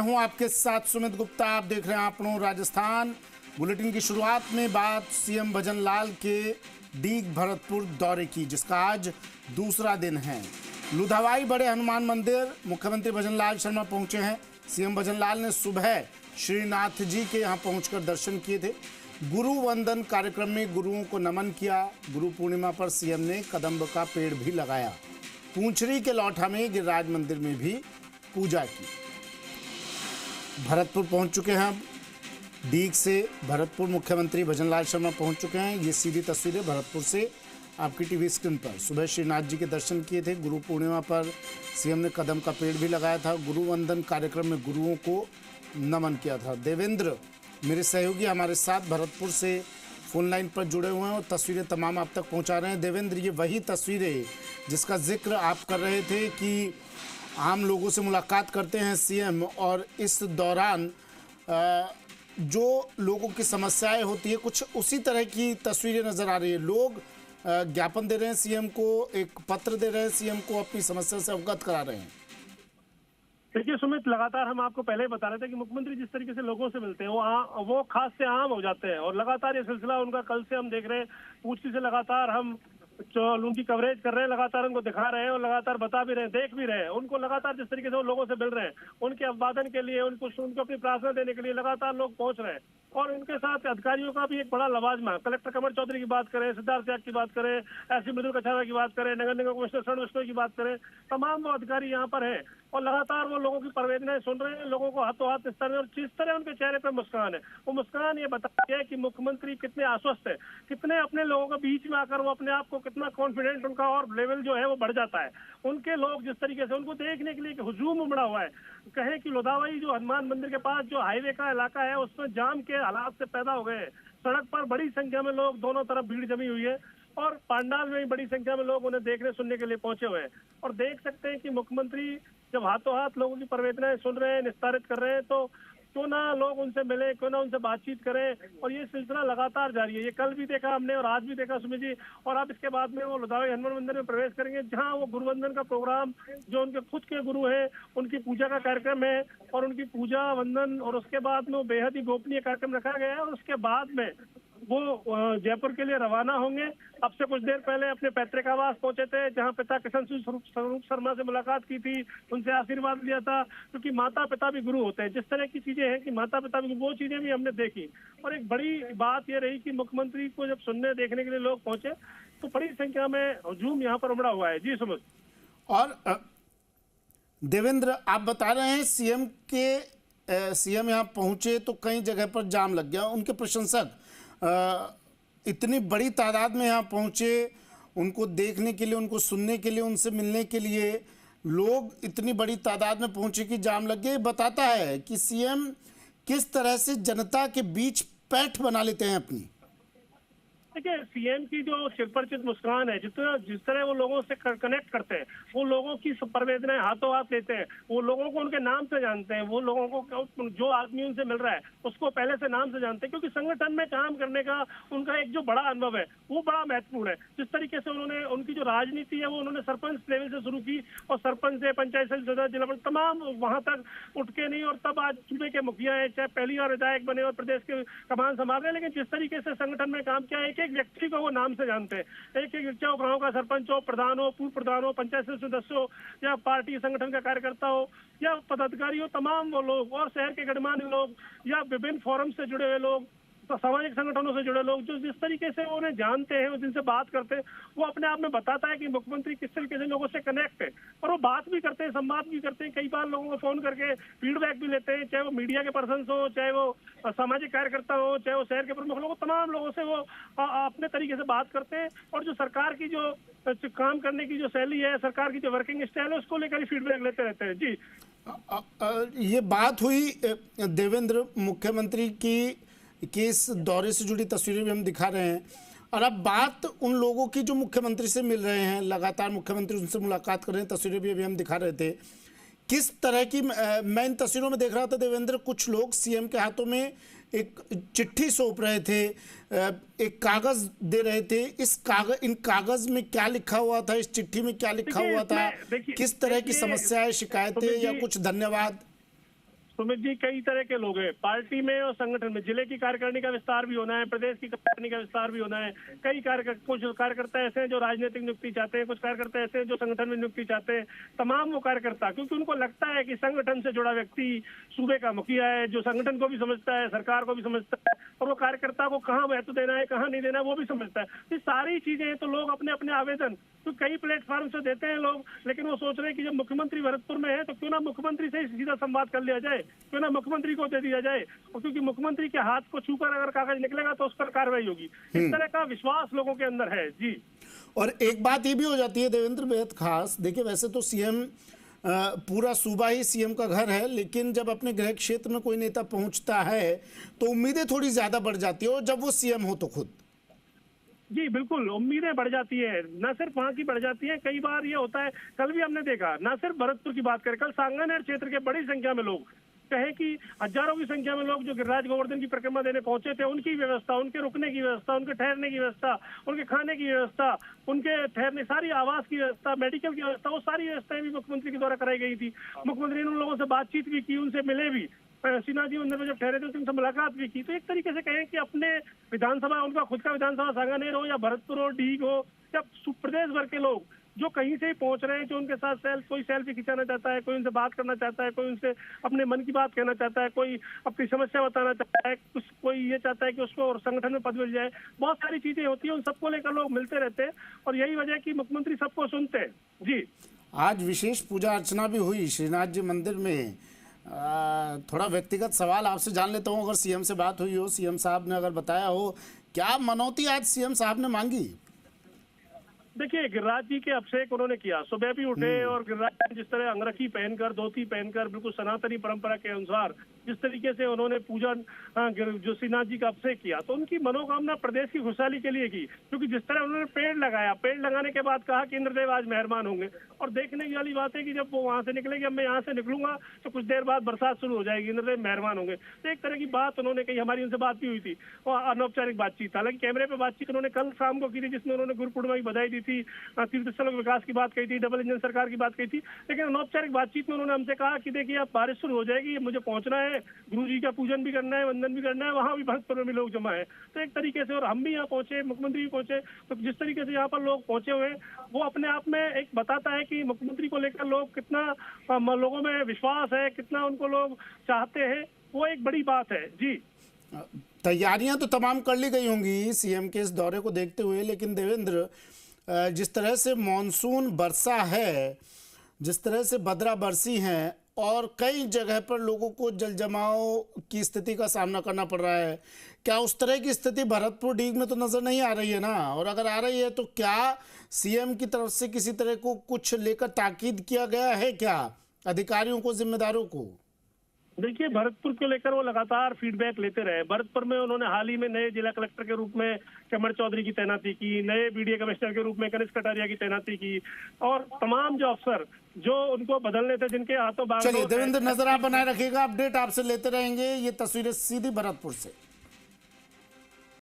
हूं आपके साथ सुमित गुप्ता। आप देख रहे हैं आपनो राजस्थान। बुलेटिन की शुरुआत में बात सीएम भजन लाल के डीग भरतपुर दौरे की, जिसका आज दूसरा दिन है। लुधावाई बड़े हनुमान मंदिर मुख्यमंत्री भजन लाल शर्मा पहुंचे हैं। सीएम भजन लाल ने सुबह श्रीनाथ जी के यहां पहुंचकर दर्शन किए थे। गुरु वंदन कार्यक्रम में गुरुओं को नमन किया। गुरु पूर्णिमा पर सीएम ने कदम्ब का पेड़ भी लगाया। पूंछरी के लौठा में गिरिराज मंदिर में भी पूजा की। भरतपुर पहुंच चुके हैं। अब डीग से भरतपुर मुख्यमंत्री भजन लाल शर्मा पहुंच चुके हैं। ये सीधी तस्वीरें भरतपुर से आपकी टीवी स्क्रीन पर। सुबह श्रीनाथ जी के दर्शन किए थे। गुरु पूर्णिमा पर सीएम ने कदम का पेड़ भी लगाया था। गुरु वंदन कार्यक्रम में गुरुओं को नमन किया था। देवेंद्र मेरे सहयोगी हमारे साथ भरतपुर से फोन लाइन पर जुड़े हुए हैं और तस्वीरें तमाम आप तक पहुंचा रहे हैं। देवेंद्र, ये वही तस्वीरें जिसका जिक्र आप कर रहे थे कि आम लोगों से मुलाकात करते हैं सीएम, और इस दौरान जो लोगों की समस्याएं होती है कुछ उसी तरह की तस्वीरें नजर आ रही है। लोग ज्ञापन दे रहे हैं सीएम को, एक पत्र दे रहे हैं सीएम को, अपनी समस्या से अवगत करा रहे हैं। देखिए सुमित, लगातार हम आपको पहले ही बता रहे थे कि मुख्यमंत्री जिस तरीके से लोगों से मिलते हैं वो खास से आम हो जाते हैं, और लगातार ये सिलसिला उनका कल से हम देख रहे हैं। पूछती से लगातार हम उनकी कवरेज कर रहे हैं, लगातार उनको दिखा रहे हैं और लगातार बता भी रहे हैं, देख भी रहे हैं। उनको लगातार जिस तरीके से वो लोगों से मिल रहे हैं, उनके अभिवादन के लिए, उनको अपनी प्रार्थना देने के लिए लगातार लोग पहुंच रहे हैं। और उनके साथ अधिकारियों का भी एक बड़ा लवाजमा, कलेक्टर कमर चौधरी की बात करें, सिद्धार्थ त्याग की बात करें, एसपी मृदुल कछावा की बात करें, नगर निगम कमिश्नर शरण बिश्नोई की बात करें, तमाम वो अधिकारी यहाँ पर है और लगातार वो लोगों की संवेदनाएं सुन रहे हैं। लोगों को हाथों हाथ इस तरह, और जिस तरह उनके चेहरे पर मुस्कान है, वो मुस्कान ये बताती है कि मुख्यमंत्री कितने आश्वस्त है, कितने अपने लोगों के बीच में आकर वो अपने आप को कितना कॉन्फिडेंट, उनका और लेवल जो है वो बढ़ जाता है। उनके लोग जिस तरीके से उनको देखने के लिए हुजूम उमड़ा हुआ है। कहें कि लुधावाई जो हनुमान मंदिर के पास जो हाईवे का इलाका है, उसमें जाम के हालात से पैदा हो गए हैं। सड़क पर बड़ी संख्या में लोग, दोनों तरफ भीड़ जमी हुई है और पंडाल में भी बड़ी संख्या में लोग उन्हें देखने सुनने के लिए पहुंचे हुए हैं। और देख सकते हैं कि मुख्यमंत्री जब हाथों हाथ लोगों की संवेदनाएं सुन रहे हैं, निस्तारित कर रहे हैं, तो क्यों ना लोग उनसे मिले, क्यों ना उनसे बातचीत करें। और ये सिलसिला लगातार जारी है। ये कल भी देखा हमने और आज भी देखा सुमित जी। और अब इसके बाद में वो लुधावाई हनुमान मंदिर में प्रवेश करेंगे, जहां वो गुरुवंदन का प्रोग्राम, जो उनके खुद के गुरु है, उनकी पूजा का कार्यक्रम है और उनकी पूजा वंदन, और उसके बाद में वो बेहद ही गोपनीय कार्यक्रम रखा गया है। और उसके बाद में वो जयपुर के लिए रवाना होंगे। अब से कुछ देर पहले अपने पैतृक आवास पहुंचे थे, जहां पिता किशन स्वरूप शर्मा से मुलाकात की थी, उनसे आशीर्वाद लिया था, क्योंकि माता पिता भी गुरु होते हैं। जिस तरह की चीजें हैं कि माता पिता भी, वो चीजें भी हमने देखी। और एक बड़ी बात ये रही कि मुख्यमंत्री को जब सुनने देखने के लिए लोग पहुंचे, तो बड़ी संख्या में हुजूम यहाँ पर उमड़ा हुआ है। जी सुमित। और देवेंद्र, आप बता रहे हैं सीएम यहाँ पहुंचे तो कई जगह पर जाम लग गया। उनके प्रशंसक इतनी बड़ी तादाद में यहाँ पहुंचे, उनको देखने के लिए, उनको सुनने के लिए, उनसे मिलने के लिए लोग इतनी बड़ी तादाद में पहुंचे कि जाम लग गए। बताता है कि सीएम किस तरह से जनता के बीच पैठ बना लेते हैं अपनी। देखिए, सीएम की जो चिरपरिचित मुस्कान है, जिस तरह वो लोगों से कनेक्ट करते हैं, वो लोगों की संवेदनाएं हाथों हाथ लेते हैं, वो लोगों को उनके नाम से जानते हैं, वो लोगों को, जो आदमी उनसे मिल रहा है उसको पहले से नाम से जानते हैं, क्योंकि संगठन में काम करने का उनका एक जो बड़ा अनुभव है वो बड़ा महत्वपूर्ण है। जिस तरीके से उन्होंने, उनकी जो राजनीति है वो उन्होंने सरपंच लेवल से शुरू की, और सरपंच से पंचायत सदस्य, जिला तमाम वहां तक उठ के नहीं, और तब आज सूबे के मुखिया है, चाहे पहली बार विधायक बने और प्रदेश के कमान संभाल रहे हैं। लेकिन जिस तरीके से संगठन में काम किया, एक व्यक्ति को वो नाम से जानते हैं। एक चाहे गांव का सरपंच हो, प्रधान हो, पूर्व प्रधान हो, पंचायत सदस्य हो, या पार्टी संगठन का कार्यकर्ता हो, या पदाधिकारी हो, तमाम वो लोग, और शहर के गणमान्य लोग, या विभिन्न फोरम से जुड़े हुए लोग, तो सामाजिक संगठनों से जुड़े लोग, जो जिस तरीके से उन्हें जानते हैं, जिनसे बात करते हैं, वो अपने आप में बताता है कि मुख्यमंत्री किस तरीके से लोगों से कनेक्ट है। और वो बात भी करते हैं, संवाद भी करते हैं, कई बार लोगों को फोन करके फीडबैक भी लेते हैं, चाहे वो मीडिया के पर्सन हो, चाहे वो सामाजिक कार्यकर्ता हो, चाहे वो शहर के प्रमुख लोग, तमाम लोगों से वो अपने तरीके से बात करते हैं। और जो सरकार की जो काम करने की जो शैली है, सरकार की जो वर्किंग स्टाइल है, उसको लेकर फीडबैक लेते रहते हैं। जी, ये बात हुई देवेंद्र मुख्यमंत्री की कि इस दौरे से जुड़ी तस्वीरें भी हम दिखा रहे हैं। और अब बात उन लोगों की जो मुख्यमंत्री से मिल रहे हैं, लगातार मुख्यमंत्री उनसे मुलाकात कर रहे हैं, तस्वीरें भी अभी हम दिखा रहे थे। किस तरह की, मैं इन तस्वीरों में देख रहा था देवेंद्र, कुछ लोग सीएम के हाथों में एक चिट्ठी सौंप रहे थे, एक कागज दे रहे थे। इन कागज में क्या लिखा हुआ था, इस चिट्ठी में क्या लिखा हुआ था, किस तरह की समस्याएं, शिकायतें या कुछ धन्यवाद? सुमित जी, कई तरह के लोग हैं पार्टी में और संगठन में। जिले की कार्यकारिणी का विस्तार भी होना है, प्रदेश की कार्यकारिणी का विस्तार भी होना है। कुछ कार्यकर्ता ऐसे हैं जो राजनीतिक नियुक्ति चाहते हैं, कुछ कार्यकर्ता ऐसे हैं जो संगठन में नियुक्ति चाहते हैं। तमाम वो कार्यकर्ता, क्योंकि उनको लगता है कि संगठन से जुड़ा व्यक्ति सूबे का मुखिया है, जो संगठन को भी समझता है, सरकार को भी समझता है, और वो कार्यकर्ता को कहाँ महत्व देना है, कहाँ नहीं देना है, वो भी समझता है। ये सारी चीजें तो लोग अपने अपने आवेदन तो कई प्लेटफॉर्म से देते हैं लोग, लेकिन वो सोच रहे हैं कि जब मुख्यमंत्री भरतपुर में है तो क्यों ना मुख्यमंत्री से सीधा संवाद कर लिया जाए, क्यों ना मुख्यमंत्री को दे दिया जाए, और क्योंकि मुख्यमंत्री के हाथ को छूकर अगर कागज निकलेगा तो उस पर कार्रवाई होगी। इस तरह का विश्वास लोगों के अंदर है जी। और एक बात ये भी हो जाती है देवेंद्र, बेहद खास, देखिए वैसे तो सीएम पूरा सूबा ही सीएम का घर है, लेकिन जब अपने गृह क्षेत्र में कोई नेता पहुंचता है तो उम्मीदें थोड़ी ज्यादा बढ़ जाती है, और जब वो सीएम हो तो खुद। जी बिल्कुल, उम्मीदें बढ़ जाती है, न सिर्फ वहाँ की बढ़ जाती है, कई बार ये होता है, कल भी हमने देखा, न सिर्फ भरतपुर की बात करें, कल सांगनेर क्षेत्र के बड़ी संख्या में लोग, कहे कि हजारों की संख्या में लोग जो गिरिराज गोवर्धन की परिक्रमा देने पहुंचे थे, उनकी व्यवस्था, उनके रुकने की व्यवस्था, उनके ठहरने की व्यवस्था, उनके खाने की व्यवस्था, उनके ठहरने, सारी आवास की व्यवस्था, मेडिकल की व्यवस्था, वो सारी व्यवस्थाएं भी मुख्यमंत्री के द्वारा कराई गई थी। मुख्यमंत्री ने उन लोगों से बातचीत भी की, उनसे मिले भी, सिन्हा जी मंदिर में जब ठहरे थे तो उनसे मुलाकात भी की। तो एक तरीके से कहें कि अपने विधानसभा, उनका खुद का विधानसभा सांगानेर हो या भरतपुर हो, डीग हो, या प्रदेश भर के लोग जो कहीं से ही पहुंच रहे हैं, जो उनके साथ कोई सेल्फी खिंचाना चाहता है, कोई उनसे बात करना चाहता है, कोई उनसे अपने मन की बात कहना चाहता है, कोई अपनी समस्या बताना चाहता है, कोई ये चाहता है कि उसको और संगठन में पद मिल जाए, बहुत सारी चीजें होती है, उन सबको लेकर लोग मिलते रहते हैं, और यही वजह है कि मुख्यमंत्री सबको सुनते हैं जी। आज विशेष पूजा अर्चना भी हुई श्रीनाथ जी मंदिर में। थोड़ा व्यक्तिगत सवाल आपसे जान लेता हूँ, अगर सीएम से बात हुई हो, सीएम साहब ने अगर बताया हो, क्या मनौती आज सीएम साहब ने मांगी? देखिए, गिरिराज जी के अभिषेक उन्होंने किया, सुबह भी उठे और गिरिराज जिस तरह अंगरखी पहनकर, धोती पहनकर, बिल्कुल सनातनी परंपरा के अनुसार जिस तरीके से उन्होंने पूजन जो श्रीनाथ जी का अभिषेक किया, तो उनकी मनोकामना प्रदेश की खुशहाली के लिए की। क्योंकि जिस तरह उन्होंने पेड़ लगाया, पेड़ लगाने के बाद कहा कि इंद्रदेव आज मेहरबान होंगे, और देखने की वाली बात है कि जब वो वहां से निकलेगी, अब मैं यहाँ से निकलूंगा तो कुछ देर बाद बरसात शुरू हो जाएगी, इंद्रदेव मेहरबान होंगे। तो एक तरह की बात उन्होंने कही, हमारी उनसे बात भी हुई थी, और अनौपचारिक बातचीत, हालांकि कैमरे पर बातचीत उन्होंने कल शाम को की थी, जिसमें उन्होंने गुरु पूर्णिमा की बधाई दी थी, तीर्थ स्थलों के विकास की बात कही थी, डबल इंजन सरकार की बात कही थी। लेकिन अनौपचारिक बातचीत में उन्होंने हमसे कहा कि देखिए अब बारिश शुरू हो जाएगी, मुझे पहुंचना है, गुरु जी का पूजन भी करना है, वंदन भी करना है, वहां भी भरतपुर में भी लोग जमा है। तो एक तरीके से, और हम भी यहाँ पहुंचे, मुख्यमंत्री भी पहुंचे, तो जिस तरीके से यहाँ पर लोग पहुंचे हुए हैं, वो अपने आप में एक बताता है कि मुख्यमंत्री को लेकर लोग कितना, लोगों में विश्वास है, कितना उनको लोग चाहते हैं, वो एक बड़ी बात है जी। तैयारियां तो तमाम कर ली गई होंगी सीएम के इस दौरे को देखते हुए, लेकिन देवेंद्र, जिस तरह से मॉनसून बरसा है, जिस तरह से बदरा बरसी हैं, और कई जगह पर लोगों को जल जमाव की स्थिति का सामना करना पड़ रहा है, क्या उस तरह की स्थिति भरतपुर डीग में तो नजर नहीं आ रही है ना? और अगर आ रही है तो क्या सीएम की तरफ से किसी तरह को कुछ लेकर ताकीद किया गया है क्या अधिकारियों को, जिम्मेदारों को? देखिए, भरतपुर को लेकर वो लगातार फीडबैक लेते रहे। भरतपुर में उन्होंने हाल ही में नए जिला कलेक्टर के रूप में कमर चौधरी की तैनाती की, नए बीडीए कमिश्नर के रूप में कनिष्क कटारिया की तैनाती की, और तमाम जो अफसर जो उनको बदलने थे, जिनके हाथों बागडोर। चलिए देवेंद्र, नजर आप बनाए रखिएगा, अपडेट आपसे लेते रहेंगे। ये तस्वीरें सीधी भरतपुर से।